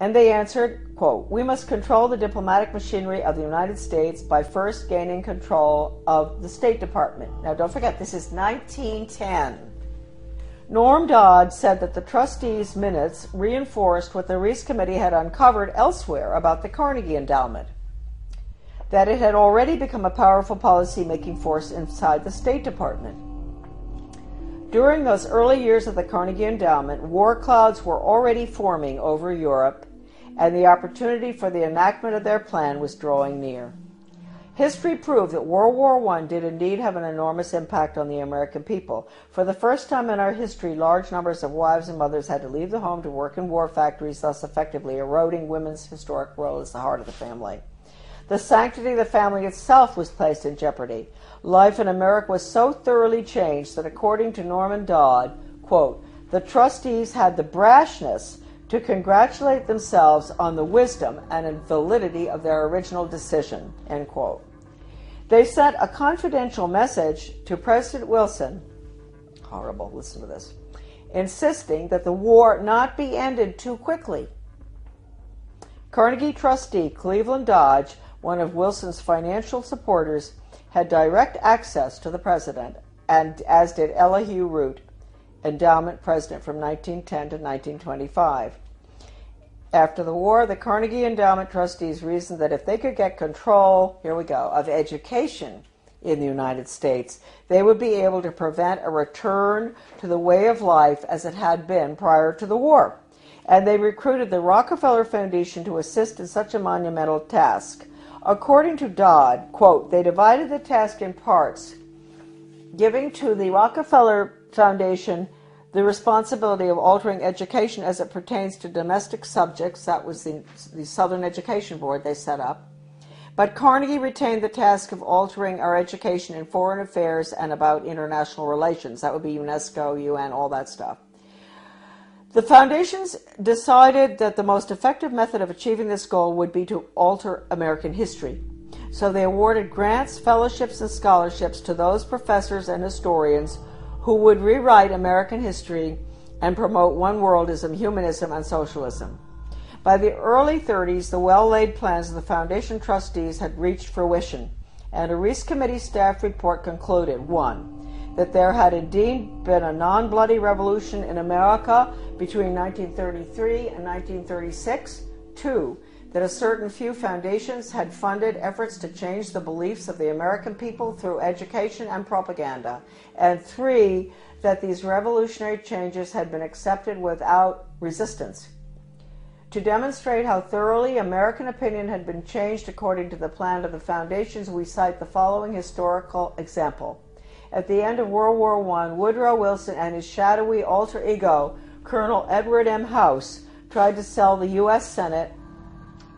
And they answered, quote, "We must control the diplomatic machinery of the United States by first gaining control of the State Department." Now, don't forget, this is 1910. Norm Dodd said that the trustees' minutes reinforced what the Reese Committee had uncovered elsewhere about the Carnegie Endowment, that it had already become a powerful policy-making force inside the State Department. During those early years of the Carnegie Endowment, war clouds were already forming over Europe, and the opportunity for the enactment of their plan was drawing near. History proved that World War I did indeed have an enormous impact on the American people. For the first time in our history, large numbers of wives and mothers had to leave the home to work in war factories, thus effectively eroding women's historic role as the heart of the family. The sanctity of the family itself was placed in jeopardy. Life in America was so thoroughly changed that, according to Norman Dodd, quote, "The trustees had the brashness to congratulate themselves on the wisdom and validity of their original decision," end quote. They sent a confidential message to President Wilson, horrible, listen to this, insisting that the war not be ended too quickly. Carnegie trustee Cleveland Dodge, one of Wilson's financial supporters, had direct access to the president, and as did Elihu Root, endowment president from 1910 to 1925. After the war, the Carnegie Endowment trustees reasoned that if they could get control, here we go, of education in the United States, they would be able to prevent a return to the way of life as it had been prior to the war. And they recruited the Rockefeller Foundation to assist in such a monumental task. According to Dodd, quote, "They divided the task in parts, giving to the Rockefeller Foundation the responsibility of altering education as it pertains to domestic subjects." That was the Southern Education Board they set up. But Carnegie retained the task of altering our education in foreign affairs and about international relations. That would be UNESCO, UN, all that stuff. The foundations decided that the most effective method of achieving this goal would be to alter American history. So they awarded grants, fellowships, and scholarships to those professors and historians who would rewrite American history and promote one-worldism, humanism, and socialism. By the early 30s, the well-laid plans of the Foundation trustees had reached fruition, and a Reese Committee staff report concluded, 1, that there had indeed been a non-bloody revolution in America between 1933 and 1936, 2, that a certain few foundations had funded efforts to change the beliefs of the American people through education and propaganda, and 3, that these revolutionary changes had been accepted without resistance. To demonstrate how thoroughly American opinion had been changed according to the plan of the foundations, we cite the following historical example. At the end of World War I, Woodrow Wilson and his shadowy alter ego, Colonel Edward M. House, tried to sell the U.S. Senate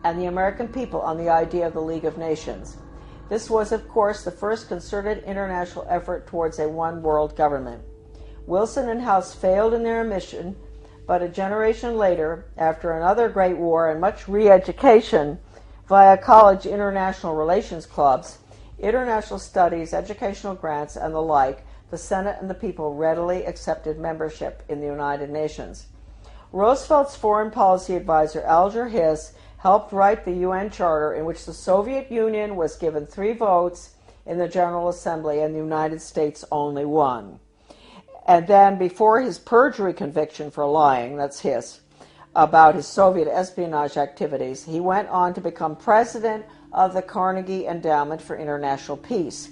and the American people on the idea of the League of Nations. This was, of course, the first concerted international effort towards a one-world government. Wilson and House failed in their mission, but a generation later, after another great war and much re-education via college international relations clubs, international studies, educational grants, and the like, the Senate and the people readily accepted membership in the United Nations. Roosevelt's foreign policy advisor, Alger Hiss, helped write the UN Charter, in which the Soviet Union was given 3 votes in the General Assembly and the United States only 1. And then, before his perjury conviction for lying, that's Hiss, about his Soviet espionage activities, he went on to become president of the Carnegie Endowment for International Peace.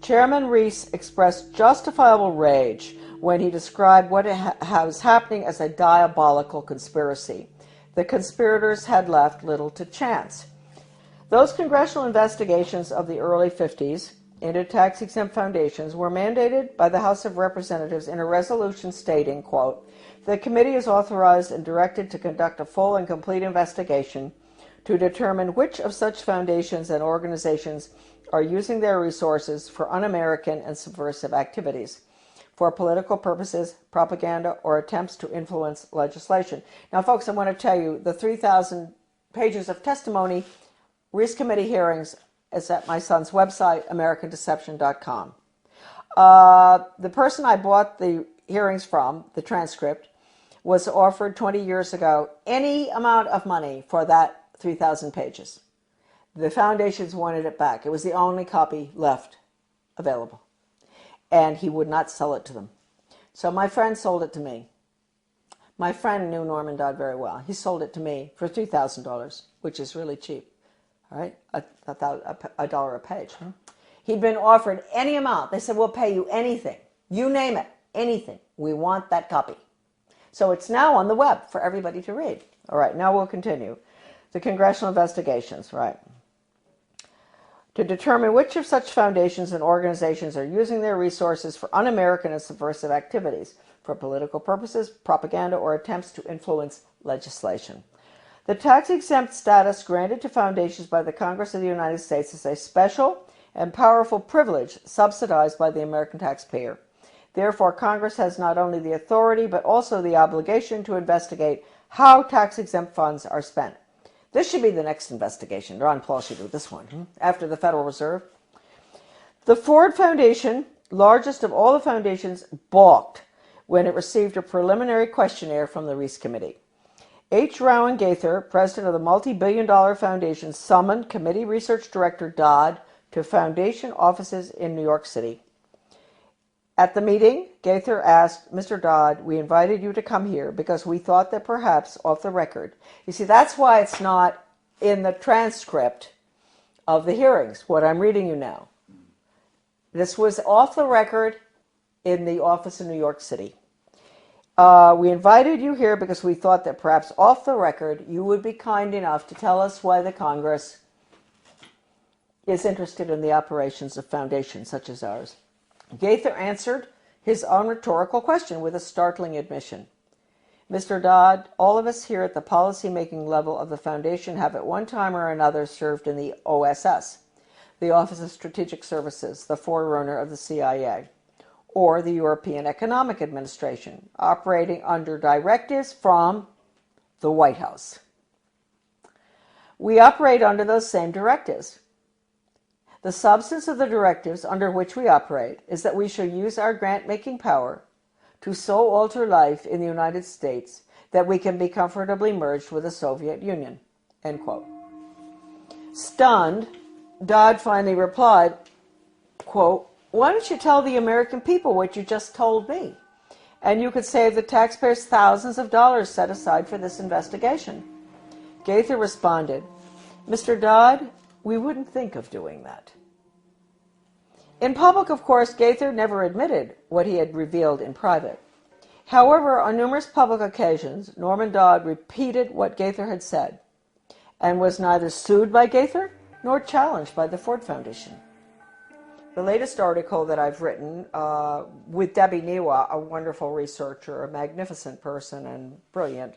Chairman Reese expressed justifiable rage when he described what was happening as a diabolical conspiracy. The conspirators had left little to chance. Those congressional investigations of the early 50s into tax-exempt foundations were mandated by the House of Representatives in a resolution stating, quote, "The committee is authorized and directed to conduct a full and complete investigation to determine which of such foundations and organizations are using their resources for un-American and subversive activities, for political purposes, propaganda, or attempts to influence legislation." Now, folks, I want to tell you, the 3,000 pages of testimony, Reese Committee hearings, is at my son's website, AmericanDeception.com. The person I bought the hearings from, the transcript, was offered 20 years ago any amount of money for that 3,000 pages. The foundations wanted it back. It was the only copy left available. And he would not sell it to them. So my friend sold it to me. My friend knew Norman Dodd very well. He sold it to me for $3,000, which is really cheap. All right, a dollar a page. He'd been offered any amount. They said, we'll pay you anything. You name it, anything. We want that copy. So it's now on the web for everybody to read. All right, now we'll continue. The congressional investigations, right. To determine which of such foundations and organizations are using their resources for un-American and subversive activities, for political purposes, propaganda, or attempts to influence legislation. The tax-exempt status granted to foundations by the Congress of the United States is a special and powerful privilege subsidized by the American taxpayer. Therefore, Congress has not only the authority but also the obligation to investigate how tax-exempt funds are spent. This should be the next investigation. Ron Paul should do this one, after the Federal Reserve. The Ford Foundation, largest of all the foundations, balked when it received a preliminary questionnaire from the Reese Committee. H. Rowan Gaither, president of the multi-billion-dollar foundation, summoned committee research director Dodd to foundation offices in New York City. At the meeting, Gaither asked, Mr. Dodd, we invited you to come here because we thought that perhaps off the record. You see, that's why it's not in the transcript of the hearings, what I'm reading you now. This was off the record in the office in New York City. We invited you here because we thought that perhaps off the record you would be kind enough to tell us why the Congress is interested in the operations of foundations such as ours. Gaither answered his own rhetorical question with a startling admission. Mr. Dodd, all of us here at the policy-making level of the foundation have at one time or another served in the OSS, the Office of Strategic Services, the forerunner of the CIA, or the European Economic Administration, operating under directives from the White House. We operate under those same directives. The substance of the directives under which we operate is that we shall use our grant-making power to so alter life in the United States that we can be comfortably merged with the Soviet Union, end quote. Stunned, Dodd finally replied, quote, why don't you tell the American people what you just told me? And you could save the taxpayers thousands of dollars set aside for this investigation. Gaither responded, Mr. Dodd, we wouldn't think of doing that. In public, of course, Gaither never admitted what he had revealed in private. However, on numerous public occasions, Norman Dodd repeated what Gaither had said and was neither sued by Gaither nor challenged by the Ford Foundation. The latest article that I've written with Debbie Niwa, a wonderful researcher, a magnificent person and brilliant,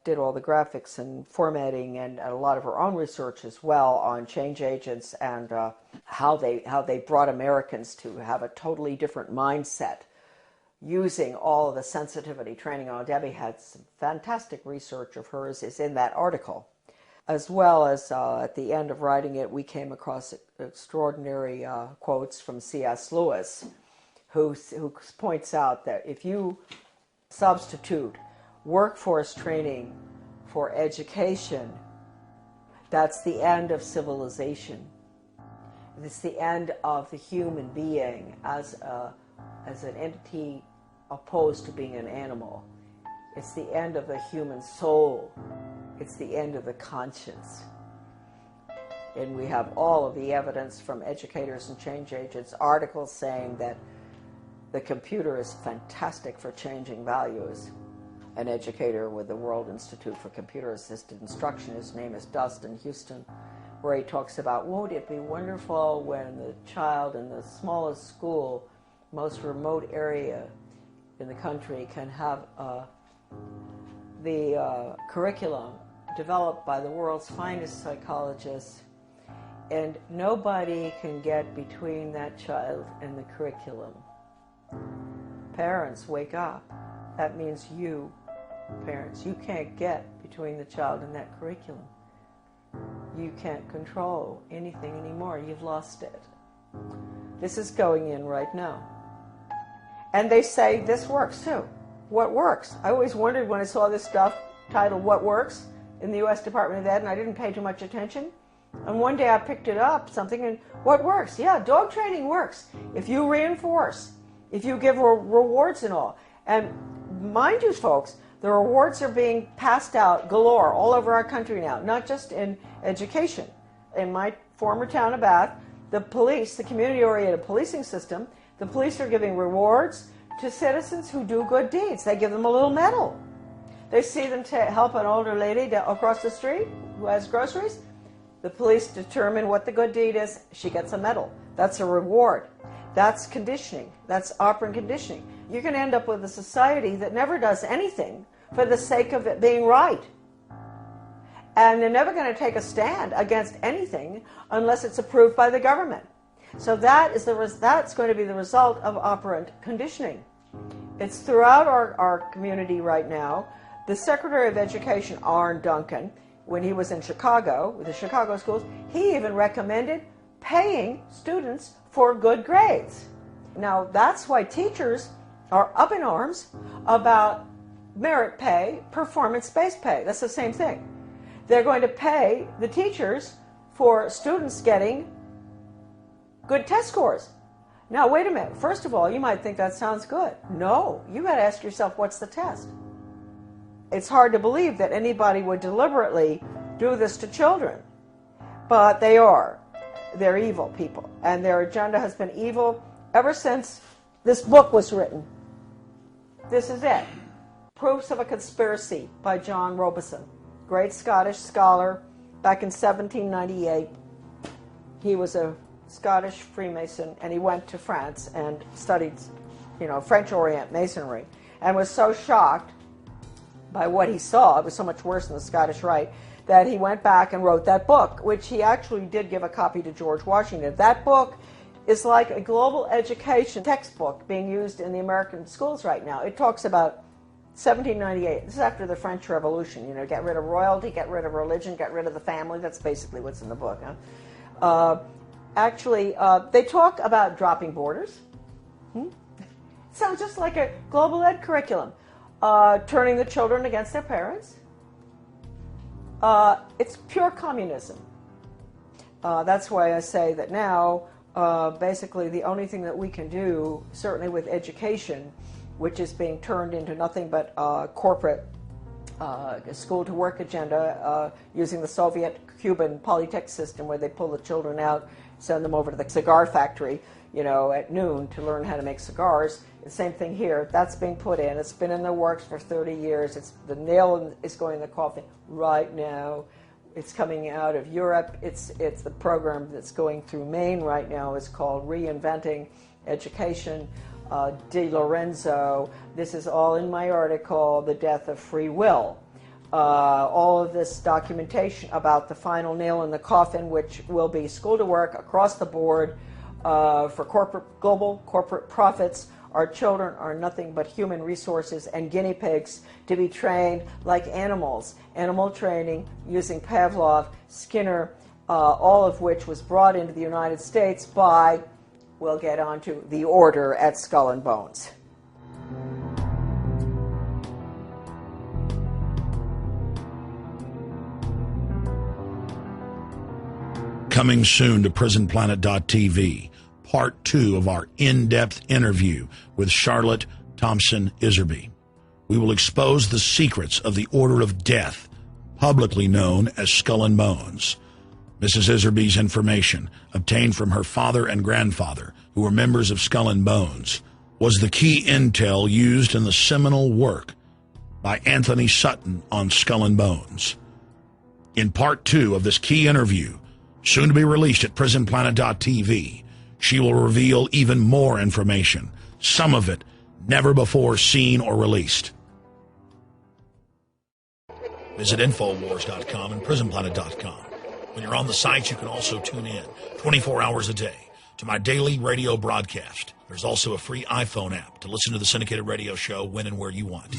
did all the graphics and formatting and a lot of her own research as well on change agents and how they brought Americans to have a totally different mindset using all of the sensitivity training. Debbie had some fantastic research of hers is in that article. As well as at the end of writing it, we came across extraordinary quotes from C.S. Lewis, who points out that if you substitute workforce training for education, that's the end of civilization. It's the end of the human being as an entity opposed to being an animal. It's the end of the human soul. It's the end of the conscience. And we have all of the evidence from educators and change agents, articles saying that the computer is fantastic for changing values. An educator with the World Institute for Computer Assisted Instruction, his name is Dustin Houston, where he talks about, won't it be wonderful when the child in the smallest school, most remote area in the country can have the curriculum developed by the world's finest psychologists, and nobody can get between that child and the curriculum. Parents, wake up. That means you, parents, you can't get between the child and that curriculum. You can't control anything anymore. You've lost it. This is going in right now. And they say this works too. What works? I always wondered when I saw this stuff titled What Works in the U.S. Department of Ed, and I didn't pay too much attention. And one day I picked it up, something, and what works? Yeah, dog training works. If you reinforce, if you give rewards and all. And mind you, folks, the rewards are being passed out galore all over our country now, not just in education. In my former town of Bath, the police, the community-oriented policing system, the police are giving rewards to citizens who do good deeds. They give them a little medal. They see them to help an older lady across the street who has groceries. The police determine what the good deed is. She gets a medal. That's a reward. That's conditioning. That's operant conditioning. You're going to end up with a society that never does anything for the sake of it being right. And they're never going to take a stand against anything unless it's approved by the government. So that's going to be the result of operant conditioning. It's throughout our community right now. The Secretary of Education, Arne Duncan, when he was in Chicago, with the Chicago schools, he even recommended paying students for good grades. Now, that's why teachers are up in arms about merit pay, performance-based pay. That's the same thing. They're going to pay the teachers for students getting good test scores. Now, wait a minute. First of all, you might think that sounds good. No, you got to ask yourself, what's the test? It's hard to believe that anybody would deliberately do this to children, but they are. They're evil people, and their agenda has been evil ever since this book was written. This is it. Proofs of a Conspiracy by John Robison, great Scottish scholar. Back in 1798, he was a Scottish Freemason, and he went to France and studied, French Orient Masonry, and was so shocked by what he saw, it was so much worse than the Scottish Rite, that he went back and wrote that book, which he actually did give a copy to George Washington. That book is like a global education textbook being used in the American schools right now. It talks about 1798. This is after the French Revolution. Get rid of royalty, get rid of religion, get rid of the family. That's basically what's in the book. They talk about dropping borders. Sounds just like a global ed curriculum. Turning the children against their parents. It's pure communism. That's why I say that now, basically, the only thing that we can do, certainly with education, which is being turned into nothing but corporate school-to-work agenda, using the Soviet-Cuban Polytech system, where they pull the children out, send them over to the cigar factory, at noon to learn how to make cigars. The same thing here. That's being put in. It's been in the works for 30 years. The nail is going in the coffin right now. It's coming out of Europe. It's the program that's going through Maine right now. Is called Reinventing Education. Di Lorenzo. This is all in my article, The Death of Free Will. All of this documentation about the final nail in the coffin, which will be school to work across the board for global corporate profits. Our children are nothing but human resources and guinea pigs to be trained like animals. Animal training using Pavlov, Skinner, all of which was brought into the United States by, we'll get on to, the order at Skull and Bones. Coming soon to PrisonPlanet.tv, part 2 of our in-depth interview with Charlotte Thompson Iserbyt. We will expose the secrets of the Order of Death, publicly known as Skull and Bones. Mrs. Iserbyt's information, obtained from her father and grandfather, who were members of Skull and Bones, was the key intel used in the seminal work by Anthony Sutton on Skull and Bones. In part 2 of this key interview, soon to be released at PrisonPlanet.tv, she will reveal even more information, some of it never before seen or released. Visit Infowars.com and PrisonPlanet.com. When you're on the sites, you can also tune in 24 hours a day to my daily radio broadcast. There's also a free iPhone app to listen to the syndicated radio show when and where you want.